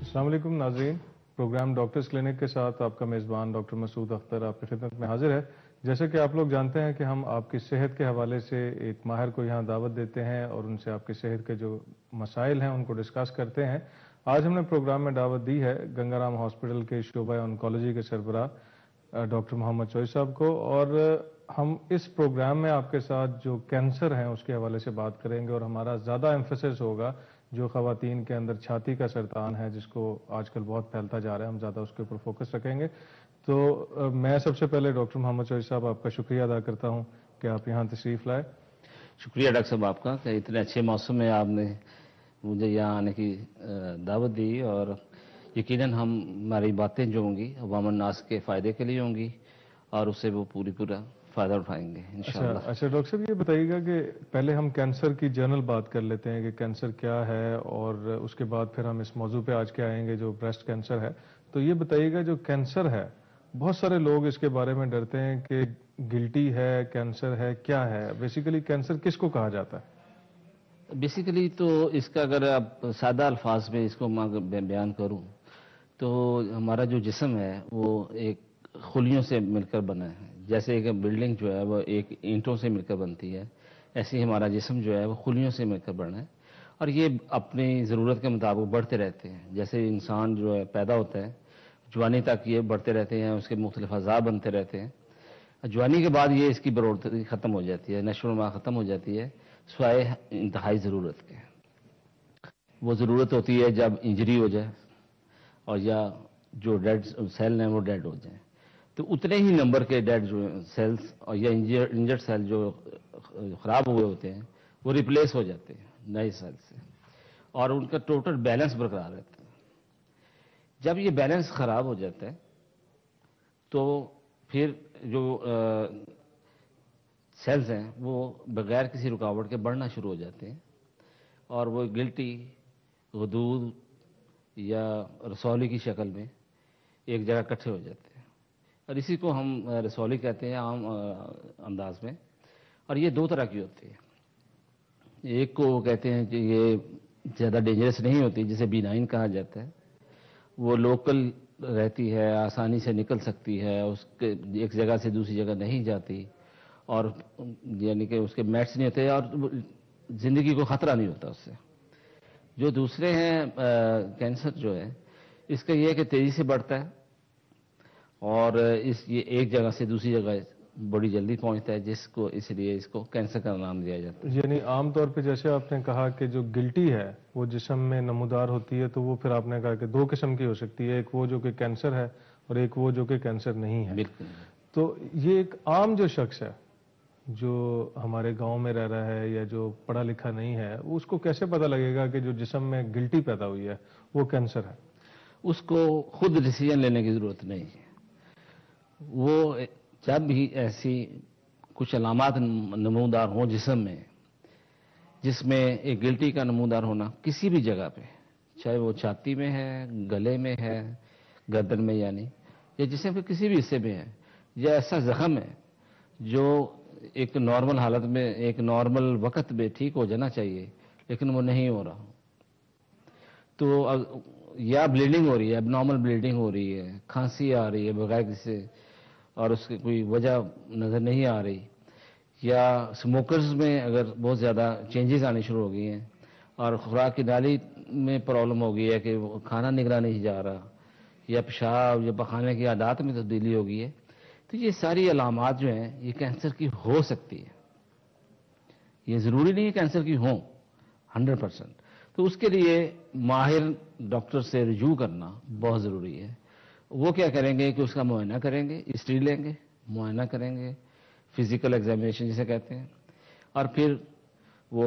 السلام علیکم ناظرین، پروگرام ڈاکٹرز کلینک کے ساتھ آپ کا میزبان ڈاکٹر مسعود اختر آپ کی خدمت میں حاضر ہے۔ جیسا کہ آپ لوگ جانتے ہیں کہ ہم آپ کی صحت کے حوالے سے ایک ماہر کو یہاں دعوت دیتے ہیں اور ان سے آپ کی صحت کے جو مسائل ہیں ان کو ڈسکس کرتے ہیں۔ آج ہم نے پروگرام میں دعوت دی ہے گنگا رام ہاسپٹل کے شعبہ آنکولوجی کے سربراہ ڈاکٹر محمد چوئی صاحب کو، اور ہم اس پروگرام میں آپ کے ساتھ جو کینسر ہیں اس کے حوالے سے بات کریں گے، اور ہمارا زیادہ ایمفیسس ہوگا جو خواتین کے اندر چھاتی کا سرطان ہے جس کو آج کل بہت پھیلتا جا رہا ہے، ہم زیادہ اس کے اوپر فوکس رکھیں گے۔ تو میں سب سے پہلے ڈاکٹر محمد چوئی صاحب آپ کا شکریہ ادا کرتا ہوں کہ آپ یہاں تشریف لائے۔ شکریہ ڈاکٹر صاحب آپ کا کہ اتنے اچھے موسم میں آپ نے مجھے یہاں آنے کی دعوت دی، اور یقیناً ہماری باتیں جو ہوں گی عوام الناس کے فائدے کے لیے ہوں گی اور اس سے وہ پورا فائدہ اٹھائیں گے انشاءاللہ۔ اچھا ڈاکٹر صاحب، یہ بتائیے گا کہ پہلے ہم کینسر کی جنرل بات کر لیتے ہیں کہ کینسر کیا ہے، اور اس کے بعد پھر ہم اس موضوع پہ آج کے آئیں گے جو بریسٹ کینسر ہے۔ تو یہ بتائیے گا جو کینسر ہے، بہت سارے لوگ اس کے بارے میں ڈرتے ہیں کہ گلٹی ہے، کینسر ہے، کیا ہے بیسیکلی کینسر کس کو کہا جاتا ہے؟ بیسیکلی تو اس کا اگر آپ سادہ الفاظ میں اس کو میں بیان کروں تو ہمارا جو جسم ہے وہ ایک خلیوں سے مل کر بنا ہے۔ جیسے ایک بلڈنگ جو ہے وہ ایک اینٹوں سے مل کر بنتی ہے، ایسے ہی ہمارا جسم جو ہے وہ خلیوں سے مل کر بنا ہے، اور یہ اپنی ضرورت کے مطابق بڑھتے رہتے ہیں۔ جیسے انسان جو ہے پیدا ہوتا ہے، جوانی تک یہ بڑھتے رہتے ہیں، اس کے مختلف اعضاء بنتے رہتے ہیں۔ جوانی کے بعد یہ اس کی بڑھوتری ختم ہو جاتی ہے، نشو و نما ختم ہو جاتی ہے، سوائے انتہائی ضرورت کے۔ وہ ضرورت ہوتی ہے جب انجری ہو جائے اور یا جو ڈیڈ سیل ہیں وہ ڈیڈ ہو جائیں، تو اتنے ہی نمبر کے ڈیڈ سیلز اور یا انجرڈ سیل جو خراب ہوئے ہوتے ہیں وہ ریپلیس ہو جاتے ہیں نئے سیل سے، اور ان کا ٹوٹل بیلنس برقرار رہتا ہے۔ جب یہ بیلنس خراب ہو جاتا ہے تو پھر جو سیلز ہیں وہ بغیر کسی رکاوٹ کے بڑھنا شروع ہو جاتے ہیں، اور وہ گلٹی، غدود یا رسولی کی شکل میں ایک جگہ اکٹھے ہو جاتے ہیں، اور اسی کو ہم رسولی کہتے ہیں عام انداز میں۔ اور یہ دو طرح کی ہوتی ہے، ایک کو کہتے ہیں کہ یہ زیادہ ڈینجرس نہیں ہوتی، جسے بینائن کہا جاتا ہے، وہ لوکل رہتی ہے، آسانی سے نکل سکتی ہے، اس کے ایک جگہ سے دوسری جگہ نہیں جاتی، اور یعنی کہ اس کے میٹس نہیں ہوتے اور زندگی کو خطرہ نہیں ہوتا اس سے۔ جو دوسرے ہیں کینسر جو ہے، اس کا یہ ہے کہ تیزی سے بڑھتا ہے، اور یہ ایک جگہ سے دوسری جگہ بڑی جلدی پہنچتا ہے، جس کو اس لیے اس کو کینسر کا نام دیا جاتا ہے۔ یعنی عام طور پہ جیسے آپ نے کہا کہ جو گلٹی ہے وہ جسم میں نمودار ہوتی ہے، تو وہ پھر آپ نے کہا کہ دو قسم کی ہو سکتی ہے، ایک وہ جو کہ کینسر ہے اور ایک وہ جو کہ کینسر نہیں ہے۔ بالکل۔ تو یہ ایک عام جو شخص ہے جو ہمارے گاؤں میں رہ رہا ہے یا جو پڑھا لکھا نہیں ہے، اس کو کیسے پتہ لگے گا کہ جو جسم میں گلٹی پیدا ہوئی ہے وہ کینسر ہے؟ اس کو خود ڈیسیژن لینے کی ضرورت نہیں ہے۔ وہ جب بھی ایسی کچھ علامات نمودار ہوں جسم میں، جس میں ایک گلٹی کا نمودار ہونا کسی بھی جگہ پہ، چاہے وہ چھاتی میں ہے، گلے میں ہے، گردن میں یعنی، یا جسم کے کسی بھی حصے میں ہے، یا ایسا زخم ہے جو ایک نارمل حالت میں ایک نارمل وقت میں ٹھیک ہو جانا چاہیے لیکن وہ نہیں ہو رہا، تو یا بلیڈنگ ہو رہی ہے، اب نارمل بلیڈنگ ہو رہی ہے، کھانسی آ رہی ہے بغیر کسی اور اس کی کوئی وجہ نظر نہیں آ رہی، یا سموکرز میں اگر بہت زیادہ چینجز آنی شروع ہو گئی ہیں اور خوراک کی نالی میں پرابلم ہو گئی ہے کہ وہ کھانا نگلا نہیں جا رہا، یا پیشاب یا پخانے کی عادات میں تبدیلی ہو گئی ہے، تو یہ ساری علامات جو ہیں یہ کینسر کی ہو سکتی ہے۔ یہ ضروری نہیں ہے کینسر کی ہوں 100%، تو اس کے لیے ماہر ڈاکٹر سے رجوع کرنا بہت ضروری ہے۔ وہ کیا کریں گے کہ اس کا معائنہ کریں گے، ہسٹری لیں گے، معائنہ کریں گے، فزیکل ایگزامینیشن جسے کہتے ہیں، اور پھر وہ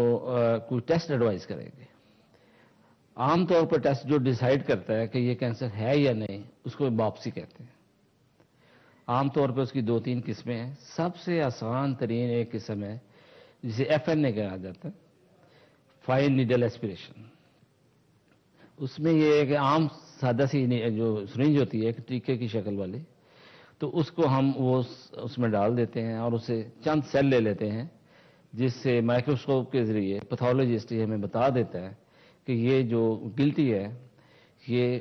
کوئی ٹیسٹ ایڈوائز کریں گے۔ عام طور پر ٹیسٹ جو ڈیسائیڈ کرتا ہے کہ یہ کینسر ہے یا نہیں، اس کو باپسی کہتے ہیں۔ عام طور پہ اس کی 2-3 قسمیں ہیں۔ سب سے آسان ترین ایک قسم ہے جسے FNA کہا جاتا ہے، فائن نیڈل ایسپریشن۔ اس میں یہ ہے کہ عام سادہ سی جو سرنج ہوتی ہے ایک ٹیکے کی شکل والی، تو اس کو ہم اس میں ڈال دیتے ہیں اور اسے چند سیل لے لیتے ہیں، جس سے مائکروسکوپ کے ذریعے پیتھولوجسٹ یہ ہمیں بتا دیتا ہے کہ یہ جو گلٹی ہے یہ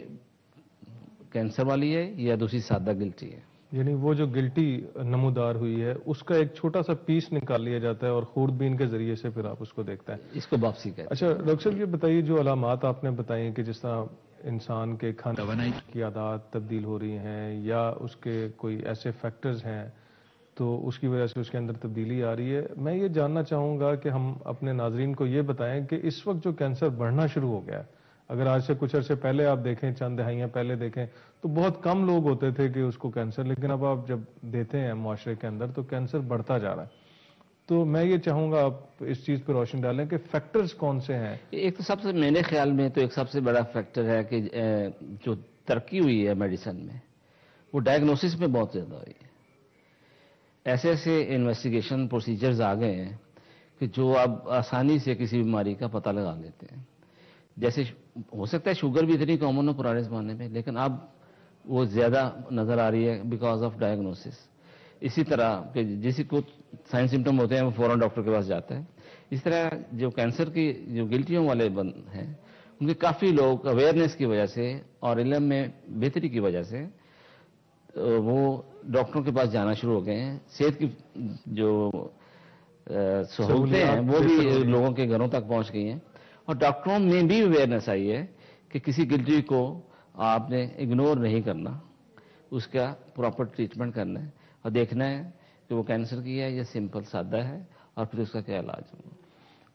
کینسر والی ہے یا دوسری سادہ گلٹی ہے. یعنی وہ جو گلٹی نمودار ہوئی ہے اس کا ایک چھوٹا سا پیس نکال لیا جاتا ہے اور خوردبین کے ذریعے سے پھر آپ اس کو دیکھتے ہیں. اس کو باپسی کہتے ہیں. اچھا ڈاکٹر صاحب، یہ بتائیے جو علامات آپ نے بتائی کہ جس طرح انسان کے کھانے کی عادات تبدیل ہو رہی ہیں یا اس کے کوئی ایسے فیکٹرز ہیں تو اس کی وجہ سے اس کے اندر تبدیلی آ رہی ہے، میں یہ جاننا چاہوں گا کہ ہم اپنے ناظرین کو یہ بتائیں کہ اس وقت جو کینسر بڑھنا شروع ہو گیا ہے، اگر آج سے کچھ عرصے پہلے آپ دیکھیں، چند دہائیاں پہلے دیکھیں تو بہت کم لوگ ہوتے تھے کہ اس کو کینسر، لیکن اب آپ جب دیتے ہیں معاشرے کے اندر تو کینسر بڑھتا جا رہا ہے. تو میں یہ چاہوں گا آپ اس چیز پہ روشنی ڈالیں کہ فیکٹرز کون سے ہیں. ایک تو سب سے میرے خیال میں تو ایک سب سے بڑا فیکٹر ہے کہ جو ترقی ہوئی ہے میڈیسن میں وہ ڈائگنوسس میں بہت زیادہ ہوئی ہے. ایسے ایسے انویسٹیگیشن پروسیجرز آ گئے ہیں کہ جو اب آسانی سے کسی بیماری کا پتہ لگا لیتے ہیں. جیسے ہو سکتا ہے شوگر بھی اتنی کامن ہو پرانے زمانے میں، لیکن اب وہ زیادہ نظر آ رہی ہے بیکاز آف ڈائگنوسس. اسی طرح کہ جس کو سائن سمٹم ہوتے ہیں وہ فوراً ڈاکٹر کے پاس جاتا ہے. اس طرح جو کینسر کی جو گلٹیوں والے ہیں ان کے کافی لوگ اویئرنیس کی وجہ سے اور علم میں بہتری کی وجہ سے وہ ڈاکٹروں کے پاس جانا شروع ہو گئے ہیں. صحت کی جو سہولتیں ہیں وہ بھی لوگوں کے گھروں تک پہنچ گئی ہیں اور ڈاکٹروں میں بھی اویئرنیس آئی ہے کہ کسی گلٹی کو آپ نے اگنور نہیں کرنا، اس کا پراپر ٹریٹمنٹ کرنا ہے اور دیکھنا ہے کہ وہ کینسر کی ہے یا سمپل سادہ ہے اور پھر اس کا کیا علاج ہوگا.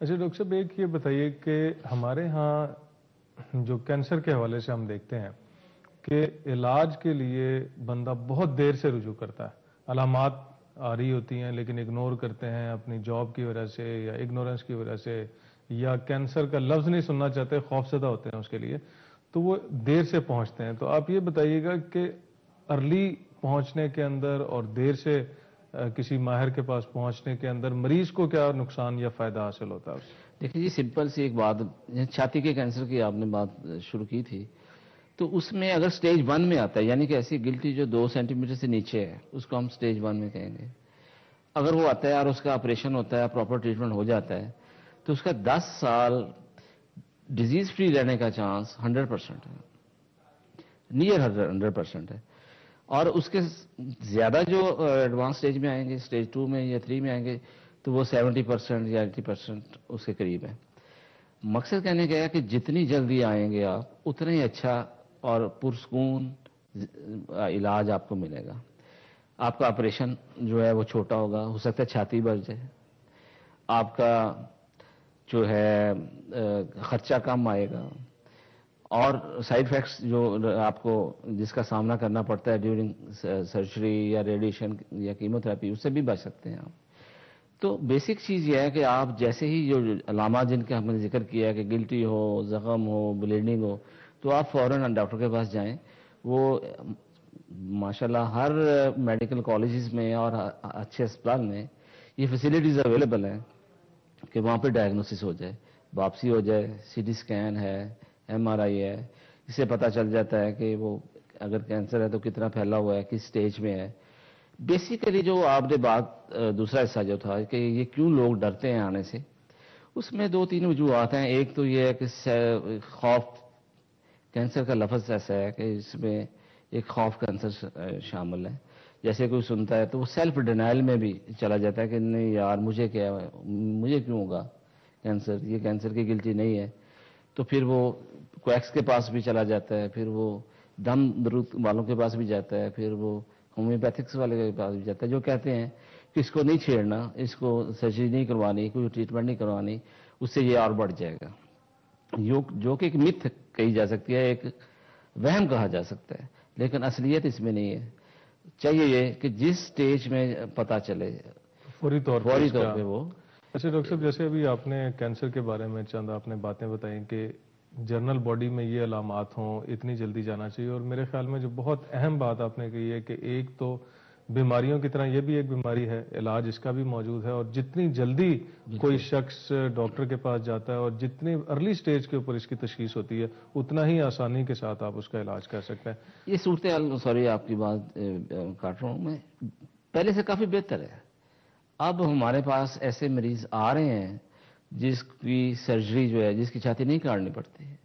اچھا ڈاکٹر صاحب، ایک یہ بتائیے کہ ہمارے ہاں جو کینسر کے حوالے سے ہم دیکھتے ہیں کہ علاج کے لیے بندہ بہت دیر سے رجوع کرتا ہے، علامات آ رہی ہوتی ہیں لیکن اگنور کرتے ہیں اپنی جاب کی وجہ سے یا اگنورنس کی وجہ سے یا کینسر کا لفظ نہیں سننا چاہتے، خوف زدہ ہوتے ہیں اس کے لیے، تو وہ دیر سے پہنچتے ہیں. تو آپ یہ بتائیے گا کہ ارلی پہنچنے کے اندر اور دیر سے کسی ماہر کے پاس پہنچنے کے اندر مریض کو کیا نقصان یا فائدہ حاصل ہوتا ہے؟ دیکھیں جی، سمپل سی ایک بات، چھاتی کے کینسر کی آپ نے بات شروع کی تھی، تو اس میں اگر سٹیج 1 میں آتا ہے، یعنی کہ ایسی گلٹی جو 2 سینٹی میٹر سے نیچے ہے، اس کو ہم سٹیج 1 میں کہیں گے. اگر وہ آتا ہے اور اس کا آپریشن ہوتا ہے، پراپر ٹریٹمنٹ ہو جاتا ہے، تو اس کا 10 سال ڈیزیز فری رہنے کا چانس 100% ہے، نیئر 100% ہے. اور اس کے زیادہ جو ایڈوانس سٹیج میں آئیں گے، سٹیج 2 میں یا 3 میں آئیں گے، تو وہ 70% یا 80% اس کے قریب ہے. مقصد کہنے کا ہے کہ جتنی جلدی آئیں گے آپ اتنا ہی اچھا اور پرسکون علاج آپ کو ملے گا. آپ کا آپریشن جو ہے وہ چھوٹا ہوگا، ہو سکتا ہے چھاتی بڑھ جائے، آپ کا جو ہے خرچہ کم آئے گا اور سائیڈ افیکٹس جو آپ کو جس کا سامنا کرنا پڑتا ہے ڈیورنگ سرجری یا ریڈیشن یا کیموتھراپی، اس سے بھی بچ سکتے ہیں آپ. تو بیسک چیز یہ ہے کہ آپ جیسے ہی جو علامات جن کا ہم نے ذکر کیا ہے کہ گلٹی ہو، زخم ہو، بلیڈنگ ہو، تو آپ فوراً ڈاکٹر کے پاس جائیں. وہ ماشاءاللہ ہر میڈیکل کالجز میں اور اچھے اسپتال میں یہ فیسلٹیز اویلیبل ہیں کہ وہاں پہ ڈائگنوسس ہو جائے، باپسی ہو جائے، سی ٹی اسکین ہے، ایم آر آئی ہے. اس سے پتہ چل جاتا ہے کہ وہ اگر کینسر ہے تو کتنا پھیلا ہوا ہے، کس سٹیج میں ہے. بیسیکلی جو آپ نے بات دوسرا حصہ جو تھا کہ یہ کیوں لوگ ڈرتے ہیں آنے سے، اس میں 2-3 وجوہات ہیں. ایک تو یہ ہے کہ خوف، کینسر کا لفظ ایسا ہے کہ اس میں ایک خوف کینسر شامل ہے. جیسے کوئی سنتا ہے تو وہ سیلف ڈینائل میں بھی چلا جاتا ہے کہ نہیں یار مجھے کیا ہے، مجھے کیوں ہوگا کینسر، یہ کینسر کی گلٹی نہیں ہے. تو پھر وہ کویکس کے پاس بھی چلا جاتا ہے، پھر وہ دم درود والوں کے پاس بھی جاتا ہے، پھر وہ ہومیوپیتھکس والے کے پاس بھی جاتا ہے جو کہتے ہیں کہ اس کو نہیں چھیڑنا، اس کو سرجری نہیں کروانی، کوئی ٹریٹمنٹ نہیں کروانی، اس سے یہ اور بڑھ جائے گا. جو کہ ایک متھ کہی جا سکتی ہے، ایک وہم کہا جا سکتا ہے، لیکن اصلیت اس میں نہیں ہے. چاہیے یہ کہ جس سٹیج میں پتہ چلے فوری طور پہ وہ. اچھا ڈاکٹر صاحب، جیسے ابھی آپ نے کینسر کے بارے میں چند آپ نے باتیں بتائیں کہ جرنل باڈی میں یہ علامات ہوں، اتنی جلدی جانا چاہیے، اور میرے خیال میں جو بہت اہم بات آپ نے کہی ہے کہ ایک تو بیماریوں کی طرح یہ بھی ایک بیماری ہے، علاج اس کا بھی موجود ہے، اور جتنی جلدی کوئی شخص ڈاکٹر کے پاس جاتا ہے اور جتنی ارلی سٹیج کے اوپر اس کی تشخیص ہوتی ہے اتنا ہی آسانی کے ساتھ آپ اس کا علاج کر سکتے ہیں. یہ صورتحال، سوری آپ کی بات کاٹ رہا ہوں میں، پہلے سے کافی بہتر ہے. اب ہمارے پاس ایسے مریض آ رہے ہیں جس کی سرجری جو ہے، جس کی چھاتی نہیں کاٹنی پڑتی ہے،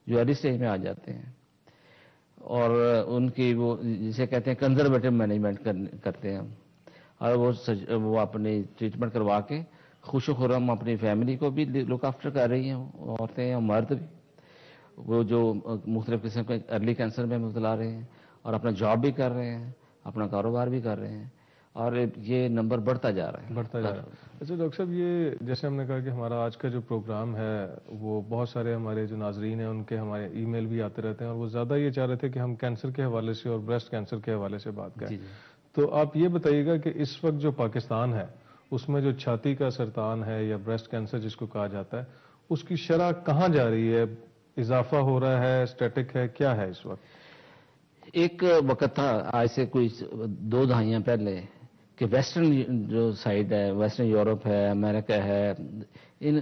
جو ارلی اسٹیج میں آ جاتے ہیں اور ان کی وہ جسے کہتے ہیں کنزرویٹو مینجمنٹ کرتے ہیں اور وہ اپنی ٹریٹمنٹ کروا کے خوش و خرم اپنی فیملی کو بھی لک آفٹر کر رہی ہیں، عورتیں اور مرد بھی، وہ جو مختلف قسم کے ارلی کینسر میں مبتلا رہے ہیں اور اپنا جاب بھی کر رہے ہیں، اپنا کاروبار بھی کر رہے ہیں، اور یہ نمبر بڑھتا جا رہا ہے۔ اچھا ڈاکٹر صاحب، یہ جیسے ہم نے کہا کہ ہمارا آج کا جو پروگرام ہے وہ بہت سارے ہمارے جو ناظرین ہیں ان کے ہمارے ای میل بھی آتے رہتے ہیں اور وہ زیادہ یہ چاہ رہے تھے کہ ہم کینسر کے حوالے سے اور بریسٹ کینسر کے حوالے سے بات کریں۔ تو آپ یہ بتائیے گا کہ اس وقت جو پاکستان ہے اس میں جو چھاتی کا سرطان ہے یا بریسٹ کینسر جس کو کہا جاتا ہے، اس کی شرح کہاں جا رہی ہے؟ اضافہ ہو رہا ہے، اسٹیٹک ہے، کیا ہے اس وقت؟ ایک وقت تھا آج سے کوئی 2 دہائیاں پہلے کہ ویسٹرن جو سائڈ ہے، ویسٹرن یورپ ہے، امریکہ ہے، ان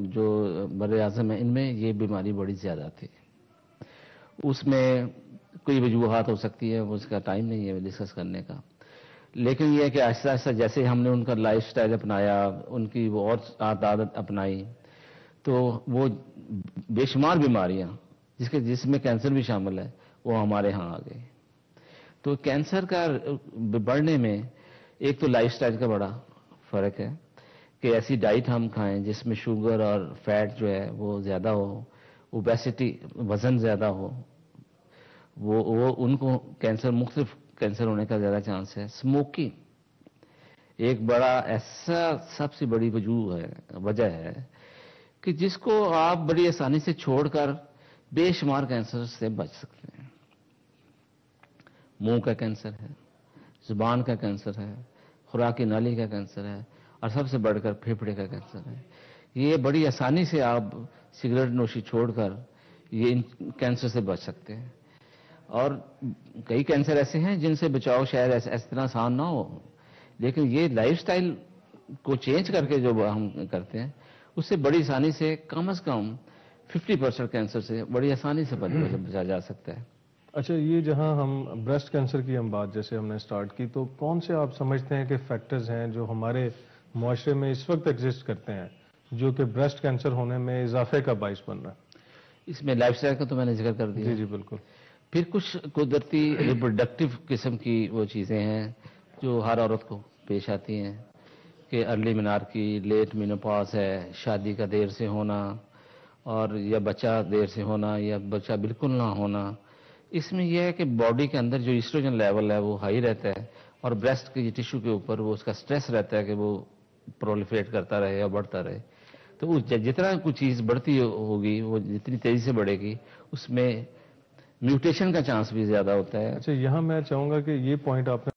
جو بر اعظم ہے، ان میں یہ بیماری بڑی زیادہ تھی۔ اس میں کوئی وجوہات ہو سکتی ہے، اس کا ٹائم نہیں ہے ڈسکس کرنے کا، لیکن یہ ہے کہ آہستہ آہستہ جیسے ہم نے ان کا لائف سٹائل اپنایا، ان کی وہ اور عادت اپنائی، تو وہ بے شمار بیماریاں جس میں کینسر بھی شامل ہے وہ ہمارے ہاں آ گئی۔ تو کینسر کا بڑھنے میں ایک تو لائف سٹائل کا بڑا فرق ہے کہ ایسی ڈائٹ ہم کھائیں جس میں شوگر اور فیٹ جو ہے وہ زیادہ ہو، اوبیسٹی وزن زیادہ ہو، وہ ان کو مختلف کینسر ہونے کا زیادہ چانس ہے۔ اسموکنگ ایک بڑا ایسا سب سے بڑی وجہ ہے کہ جس کو آپ بڑی آسانی سے چھوڑ کر بے شمار کینسر سے بچ سکتے ہیں۔ منہ کا کینسر ہے، زبان کا کینسر ہے، خوراکی نالی کا کینسر ہے، اور سب سے بڑھ کر پھیپھڑے کا کینسر ہے۔ یہ بڑی آسانی سے آپ سگریٹ نوشی چھوڑ کر یہ ان کینسر سے بچ سکتے ہیں، اور کئی کینسر ایسے ہیں جن سے بچاؤ شاید اس طرح آسان نہ ہو، لیکن یہ لائف سٹائل کو چینج کر کے جو ہم کرتے ہیں اس سے بڑی آسانی سے کم از کم 50% کینسر سے بڑی آسانی سے بچا جا سکتا ہے۔ اچھا، یہ جہاں ہم بریسٹ کینسر کی ہم بات جیسے ہم نے سٹارٹ کی، تو کون سے آپ سمجھتے ہیں کہ فیکٹرز ہیں جو ہمارے معاشرے میں اس وقت ایگزسٹ کرتے ہیں جو کہ بریسٹ کینسر ہونے میں اضافے کا باعث بن رہا ہے؟ اس میں لائف سٹائل کا تو میں نے ذکر کر دیا۔ جی بالکل۔ پھر کچھ قدرتی ریپروڈکٹیو قسم کی وہ چیزیں ہیں جو ہر عورت کو پیش آتی ہیں کہ ارلی مینارکی، لیٹ مینوپاز ہے، شادی کا دیر سے ہونا، اور یا بچہ دیر سے ہونا یا بچہ بالکل نہ ہونا۔ اس میں یہ ہے کہ باڈی کے اندر جو ایسٹروجن لیول ہے وہ ہائی رہتا ہے، اور بریسٹ کی ٹیشو کے اوپر وہ اس کا سٹریس رہتا ہے کہ وہ پرولیفریٹ کرتا رہے اور بڑھتا رہے۔ تو جتنا کوئی چیز بڑھتی ہوگی وہ جتنی تیزی سے بڑھے گی اس میں میوٹیشن کا چانس بھی زیادہ ہوتا ہے۔ اچھا، یہاں میں چاہوں گا کہ یہ پوائنٹ آپ نے